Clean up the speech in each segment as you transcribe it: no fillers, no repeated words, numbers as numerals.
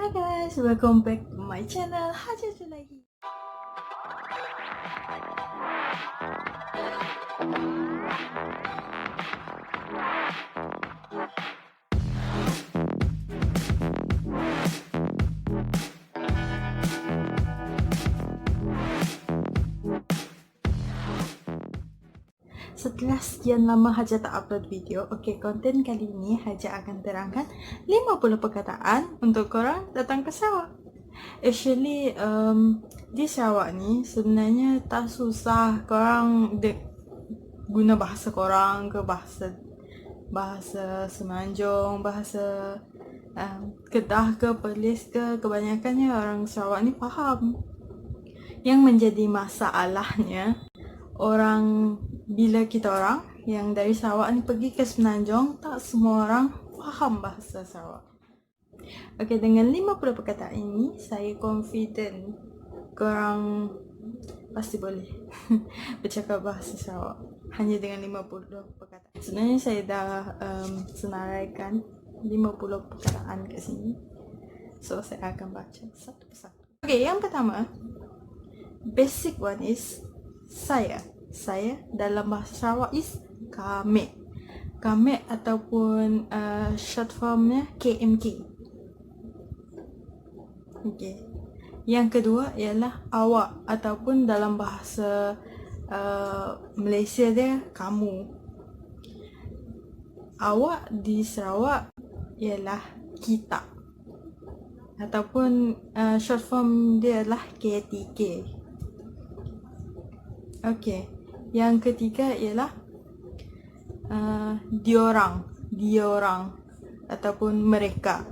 Hi guys, welcome back to my channel. Haja je lagi. Setelah sekian lama Haja tak upload video, konten kali ini Haja akan terangkan 50 perkataan untuk korang datang ke Sarawak. Actually, di Sarawak ni sebenarnya tak susah korang guna bahasa korang ke bahasa Semenanjung, bahasa Kedah ke Perlis ke, kebanyakannya orang Sarawak ni faham. Yang menjadi masalahnya, bila kita orang yang dari Sarawak ni pergi ke Semenanjung, tak semua orang faham bahasa Sarawak. Dengan 50 perkataan ini, saya confident korang pasti boleh bercakap bahasa Sarawak hanya dengan 50 perkataan. Sebenarnya saya dah senaraikan 50 perkataan kat sini. So, saya akan baca satu persatu. Yang pertama, basic one is saya. Saya dalam bahasa Sarawak is kami. Kami ataupun short formnya KMK. Yang kedua ialah awak ataupun dalam bahasa Malaysia dia kamu. Awak di Sarawak ialah kita ataupun short form dia adalah KTK. Yang ketiga ialah diorang ataupun mereka.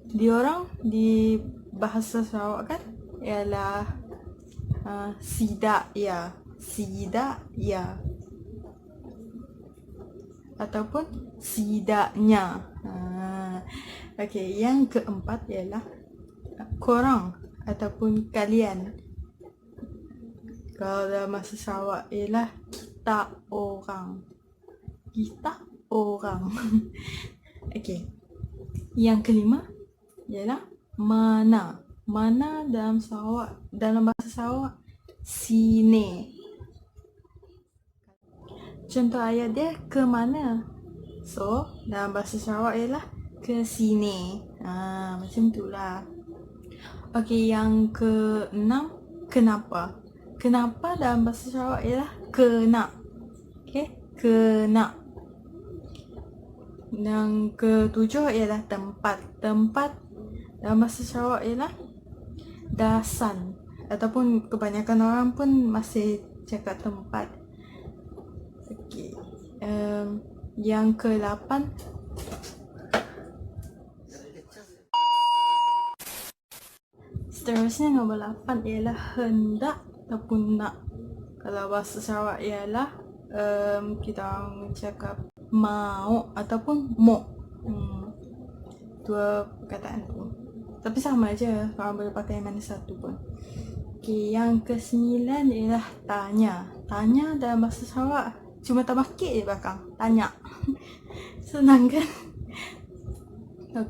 Diorang di bahasa Sarawak kan ialah sidak ya ataupun sidaknya. Yang keempat ialah korang ataupun kalian. Kalau dalam bahasa Sarawak ialah kita orang. Yang kelima ialah mana. Mana dalam bahasa Sarawak sini. Contoh ayat dia ke mana. So, dalam bahasa Sarawak ialah ke sini. Macam itulah. Yang keenam, kenapa. Kenapa dalam bahasa Sarawak ialah kena. Kena. Yang ketujuh ialah tempat. Tempat dalam bahasa Sarawak ialah dasan. Ataupun kebanyakan orang pun masih cakap tempat. Yang ke-8, seterusnya nombor 8 ialah hendak ataupun nak. Kalau bahasa Sarawak ialah kita orang cakap mau ataupun mo. Dua perkataan tu. Tapi sama aja, korang boleh pakai mana satu pun. Yang ke-9 ialah tanya. Tanya dalam bahasa Sarawak cuma tambah K di belakang. Tanya. Senang kan?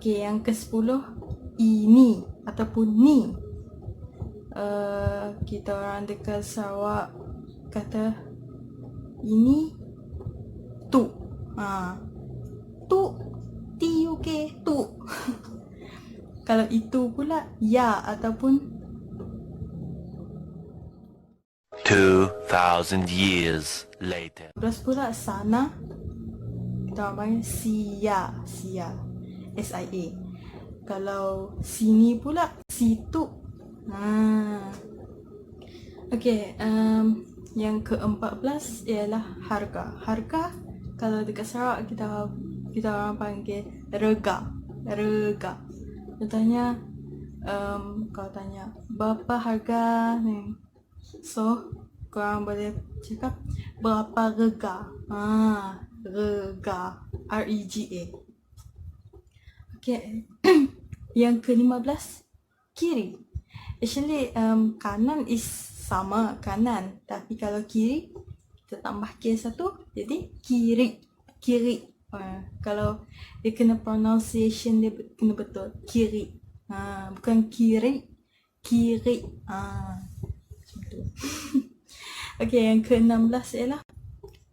Yang ke-10 ini ataupun ni. Kita orang dekat Sarawak kata ini tu. Tu TUK tu. Kalau itu pula ya ataupun 2000 years later. Terus pula sana kita orang panggil sia. SIA. Kalau sini pula situ. Yang ke-14 ialah harga. Harga kalau dekat Sarawak kita orang panggil rega. Contohnya kau tanya berapa harga ni. So korang boleh cakap berapa rega. Rega. REGA. Yang ke-15 kiri. Actually kanan is sama kanan, tapi kalau kiri kita tambah K satu jadi kiri. Kalau dia kena pronunciation dia kena betul, kiri. Bukan kiri. Kiri. Macam tu. Okey, yang ke-16 ialah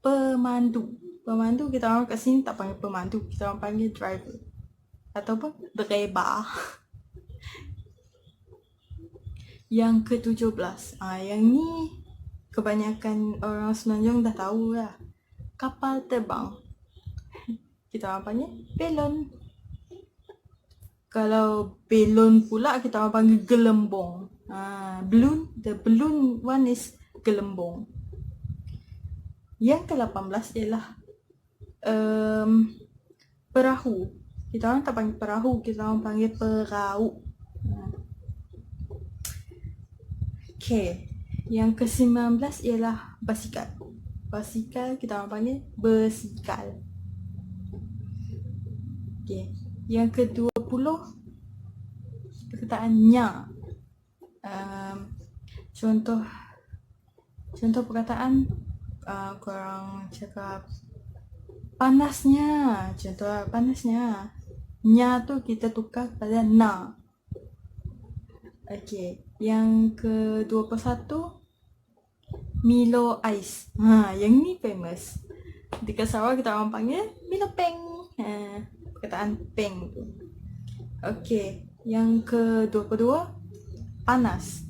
pemandu. Pemandu kita orang kat sini tak panggil pemandu, kita orang panggil driver ataupun driver. Yang ke-17, yang ni kebanyakan orang Semenanjung dah tahu lah. Kapal terbang. Kita orang panggil belon. Kalau belon pula kita orang panggil gelembung. Balloon, the balloon one is gelembung. Yang ke-18 ialah perahu. Kita orang tak panggil perahu, kita orang panggil perahu. Okay. Yang ke-19 ialah basikal. Basikal kita orang panggil bersikal. Okay. Yang ke-20 perkataan nya. Contoh perkataan korang cakap panasnya. Contoh panasnya. Nya tu kita tukar pada na. Okay. Yang ke-21 Milo Ice. Yang ni famous. Dekat Sarawak kita orang panggil Milo Peng. Perkataan peng tu. Okay. Yang ke-22 panas.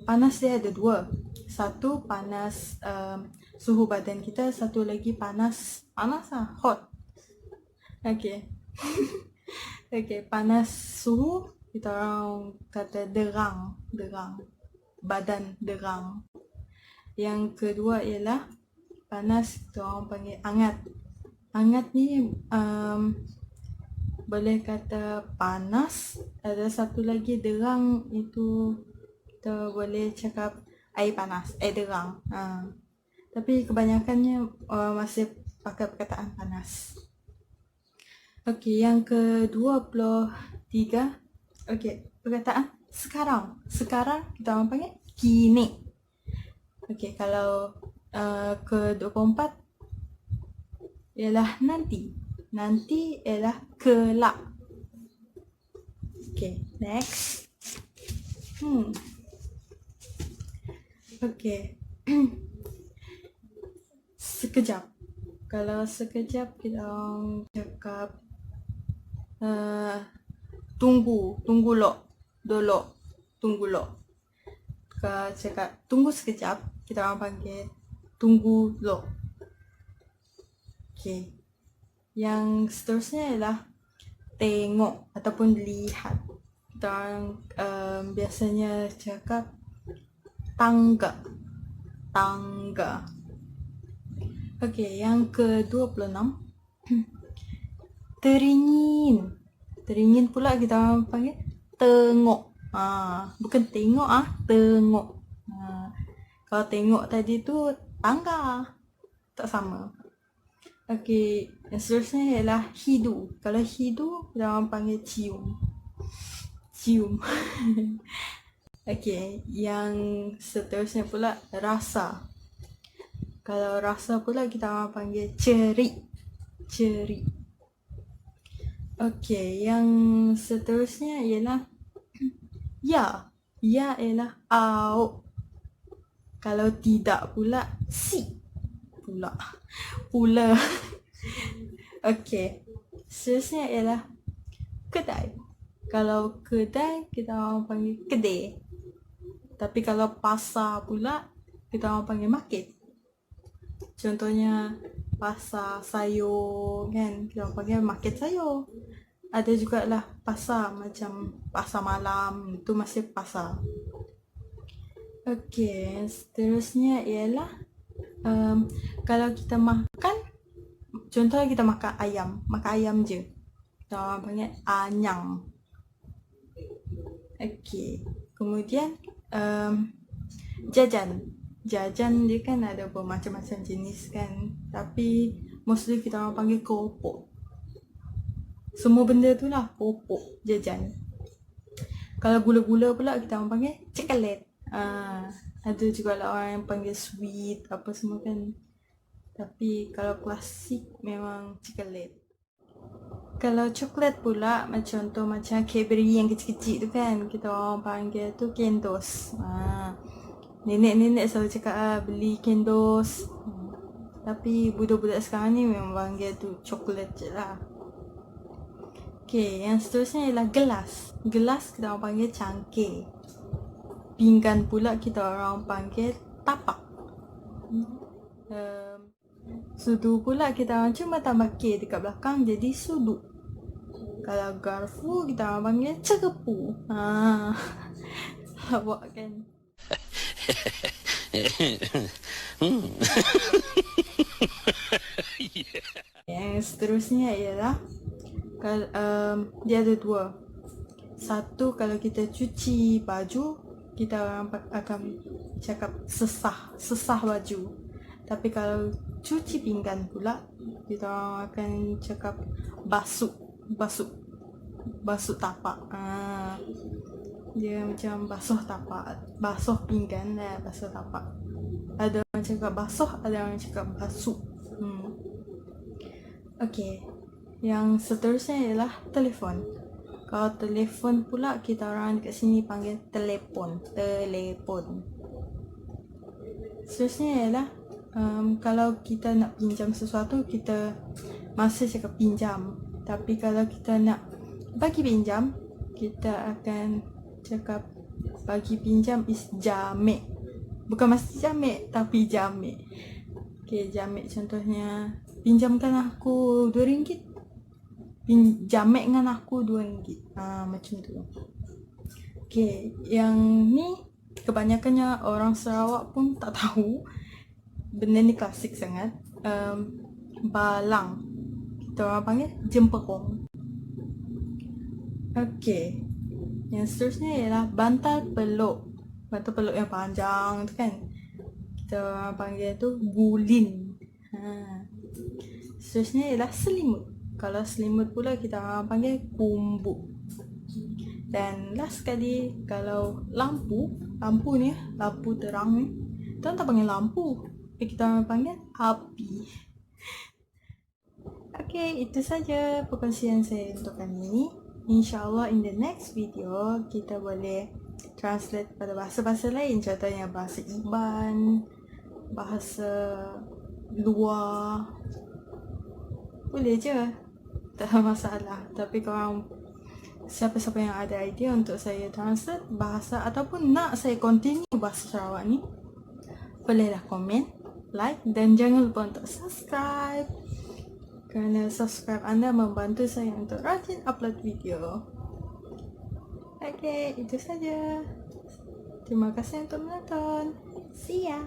Panas dia ada dua. Satu panas suhu badan kita, satu lagi panas hot. Okay. Okay, panas suhu kita orang kata derang, badan derang. Yang kedua ialah panas kita orang panggil angat. Angat ni boleh kata panas. Ada satu lagi derang, itu kita boleh cakap air panas, air derang. Tapi kebanyakannya masih pakai perkataan panas. Okey, yang ke-23. Okey, perkataan sekarang. Sekarang kita orang panggil kini. Okey, kalau ke-24 ialah nanti. Nanti ialah kelak. Okey, next. Okey. Sekejap. Kalau sekejap kita orang cakap tunggu lok. Tunggu lok. Kalau cakap tunggu sekejap, kita orang panggil tunggu lok. Okey. Yang seterusnya ialah tengok ataupun lihat. Kita orang biasanya cakap tangga. Okey, yang ke-26 teringin. Teringin pula kita orang panggil tengok. Bukan tengok tengok. Kalau tengok tadi tu tangga. Tak sama. Okey, yang seterusnya ialah hidu. Kalau hidu kita orang panggil cium. Okey, yang seterusnya pula rasa. Kalau rasa pula kita orang panggil ceri. Okey, yang seterusnya ialah ya. Ya ialah au. Kalau tidak pula si. Pula. Okey. Seterusnya ialah kedai. Kalau kedai kita orang panggil kedai. Tapi kalau pasar pula kita orang panggil market. Contohnya pasar sayur kan, kita orang panggil market sayur. Ada jugalah pasar macam pasar malam, itu masih pasar. Okey, seterusnya ialah kalau kita makan, contohnya kita makan ayam je, kita orang panggil anyang. Okey, kemudian jajan dia kan ada bermacam-macam jenis kan, tapi mostly kita orang panggil keropok. Semua benda tu lah keropok, jajan. Kalau gula-gula pula kita orang panggil coklat. Ada juga lah orang yang panggil sweet apa semua kan, tapi kalau klasik memang coklat. Kalau coklat pula, contoh macam Cadbury yang kecil-kecil tu kan, kita orang panggil tu Kendos. Nenek-nenek selalu cakap beli Kendos. Tapi budak-budak sekarang ni memang panggil tu coklat je lah. Okay, yang seterusnya ialah gelas. Gelas kita orang panggil cangkir. Pinggan pula kita orang panggil tapak. Sudu pula kita orang cuma tambah K dekat belakang jadi sudu. Kalau garfu kita orang panggil cegepu. Lawak kan? Yang seterusnya ialah dia ada dua. Satu, kalau kita cuci baju, kita orang akan cakap sesah baju. Tapi kalau cuci pinggan pula, kita orang akan cakap basuh tapak. Dia macam basuh tapak, basuh pinggan lah, basuh tapak. Ada orang cakap basuh, ada orang cakap basuh. Okay, yang seterusnya ialah telefon. Kalau telefon pula, kita orang dekat sini panggil telepon. Seterusnya ialah kalau kita nak pinjam sesuatu, kita masih cakap pinjam. Tapi kalau kita nak bagi pinjam, kita akan cakap bagi pinjam is jamek. Bukan mesti jamek, tapi jamek. Okay, jamek contohnya, pinjamkan aku RM2. Jamek dengan aku RM2. Macam tu. Okay, yang ni kebanyakannya orang Sarawak pun tak tahu. Benda ni klasik sangat. Balang, kita orang panggil jemperong. Okay, yang seterusnya ialah bantal peluk. Bantal peluk yang panjang tu kan, kita orang panggil tu gulin. Seterusnya ialah selimut. Kalau selimut pula kita orang panggil kumbuk. Dan last sekali, kalau lampu ni, lampu terang ni, kita tak panggil lampu, tapi kita orang panggil api. Okay, itu saja perkongsian saya untuk kali ini. InsyaAllah in the next video kita boleh translate pada bahasa-bahasa lain. Contohnya bahasa Iban, bahasa luar. Boleh je, tak ada masalah. Tapi korang, siapa-siapa yang ada idea untuk saya translate bahasa ataupun nak saya continue bahasa Sarawak ni, bolehlah komen, like dan jangan lupa untuk subscribe. Kerana subscribe anda membantu saya untuk rajin upload video. Okay, itu saja. Terima kasih untuk menonton. See ya!